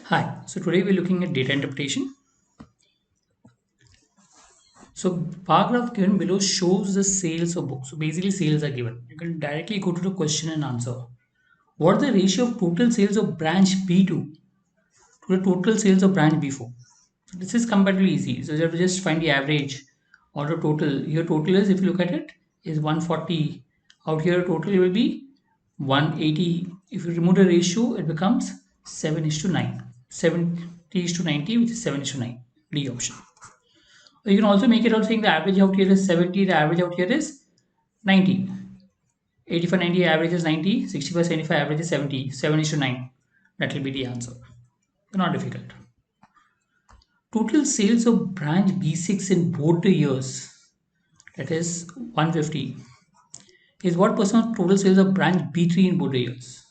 Hi, so today we're looking at data interpretation. So bar graph given below shows the sales of books. So basically sales are given. You can directly go to the question and answer. What is the ratio of total sales of branch B2 to the total sales of branch B4? So this is comparatively easy. So you have to just find the average or the total. Here total is, if you look at it, is 140. Out here total will be 180. If you remove the ratio, it becomes 7 is to 9. 70 is to 90, which is 7 is to 9. D option. You can also make it out saying the average out here is 70, the average out here is 90. 85, 90 average is 90, 65, 75 average is 70, 7 is to 9. That will be the answer. Not difficult. Total sales of branch B6 in both the years, that is 150, is what percent of total sales of branch B3 in both the years?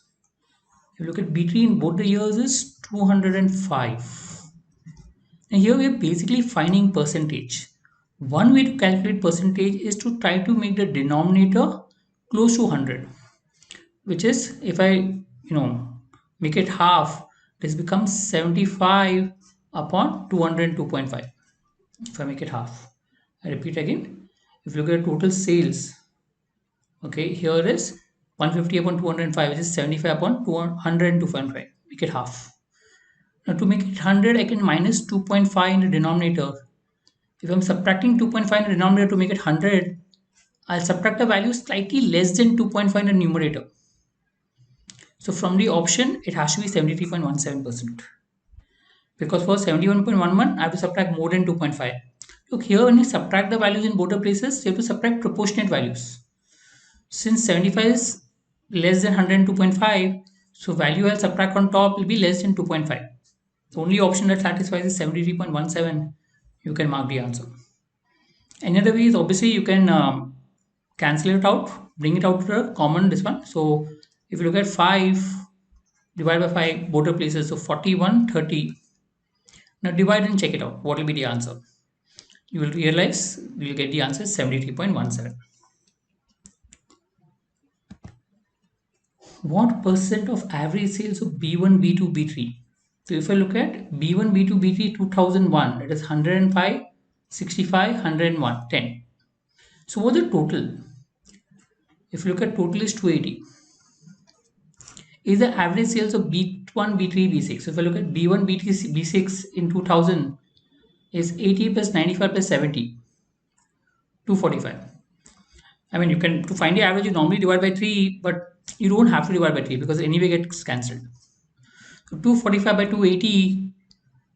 If you look at B3 in both the years is 205. And here we are basically finding percentage. One way to calculate percentage is to try to make the denominator close to 100, which is if I make it half, this becomes 75 upon 202.5. If I make it half, I repeat again, if you look at total sales, okay, here is 150 upon 205, which is 75 upon 202.5. Make it half. Now to make it 100, I can minus 2.5 in the denominator. If I'm subtracting 2.5 in the denominator to make it 100, I'll subtract a value slightly less than 2.5 in the numerator. So from the option, it has to be 73.17%. Because for 71.11, I have to subtract more than 2.5. Look, here when you subtract the values in both the places, you have to subtract proportionate values. Since 75 is less than 102.5, so value I'll subtract on top will be less than 2.5. The only option that satisfies is 73.17. You can mark the answer. Another way is obviously you can cancel it out, bring it out to the common this one. So if you look at 5 divided by 5 both the places, so 41, 30. Now divide and check it out. What will be the answer? You will realize you will get the answer 73.17. What percent of average sales of B1, B2, B3? So if I look at B1, B2, B3 2001, that is 105, 65, 101, 10. So what's the total? If you look at total is 280. Is the average sales of B1, B3, B6. So if I look at B1, B3, B6 in 2000 is 80 plus 95 plus 70, 245. I mean, you can, to find the average, you normally divide by 3, but you don't have to divide by 3 because anyway gets cancelled. So 245 by 280,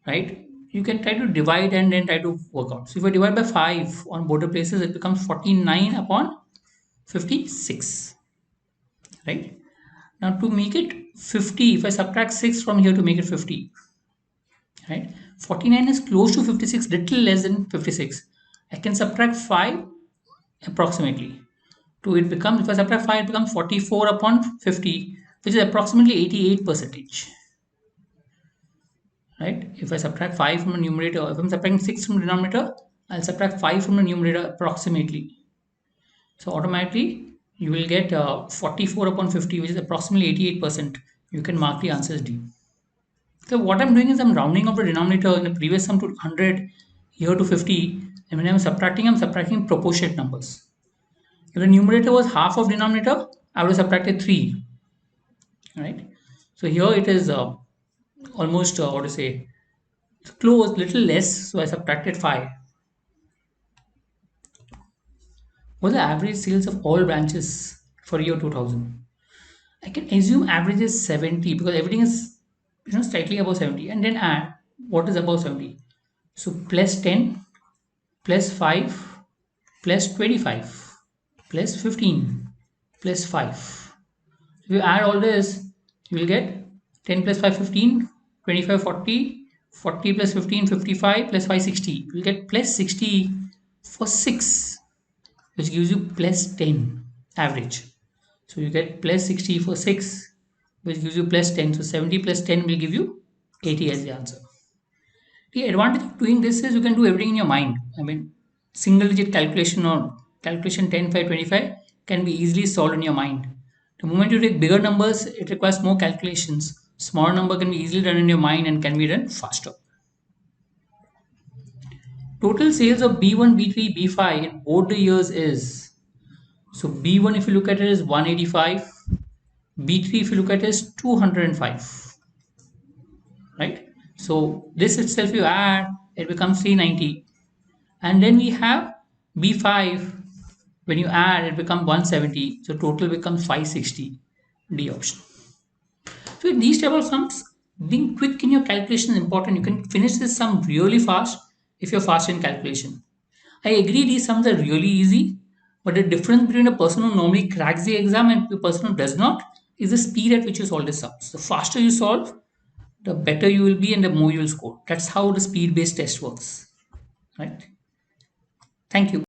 right? You can try to divide and then try to work out. So if I divide by 5 on both the places, it becomes 49 upon 56, right? Now to make it 50, if I subtract 6 from here to make it 50, right? 49 is close to 56, little less than 56. I can subtract 5 approximately. To it becomes, if I subtract 5, it becomes 44 upon 50, which is approximately 88 percentage. Right? If I subtract 5 from the numerator, if I'm subtracting 6 from the denominator, I'll subtract 5 from the numerator approximately. So automatically you will get 44 upon 50, which is approximately 88%. You can mark the answer as D. So what I'm doing is I'm rounding off the denominator in the previous sum to 100, here to 50, and when I'm subtracting proportionate numbers. If the numerator was half of denominator, I would have subtracted 3, right? So here it is almost, what to say, close, little less, so I subtracted 5. What are the average sales of all branches for year 2000? I can assume average is 70 because everything is slightly above 70, and then add what is above 70. So plus 10 plus 5 plus 25 plus 15 plus 5. If you add all this, you will get 10 plus 5 15, 25 40, 40 plus 15 55 plus 5 60. You will get plus 60 for 6, which gives you plus 10 average. So you get plus 60 for 6, which gives you plus 10. So 70 plus 10 will give you 80 as the answer. The advantage of doing this is you can do everything in your mind. I mean, single digit calculation or calculation 10, 5, 25 can be easily solved in your mind. The moment you take bigger numbers, it requires more calculations. Small number can be easily done in your mind and can be done faster. Total sales of B1, B3, B5 in both the years is, so B1 if you look at it is 185, B3 if you look at it is 205, right? So this itself you add, it becomes 390. And then we have B5, when you add it becomes 170, so total becomes 560, D option. So in these type of sums, being quick in your calculation is important. You can finish this sum really fast if you're fast in calculation. I agree these sums are really easy, but the difference between a person who normally cracks the exam and a person who does not is the speed at which you solve the sums. The faster you solve, the better you will be and the more you will score. That's how the speed based test works. Right? Thank you.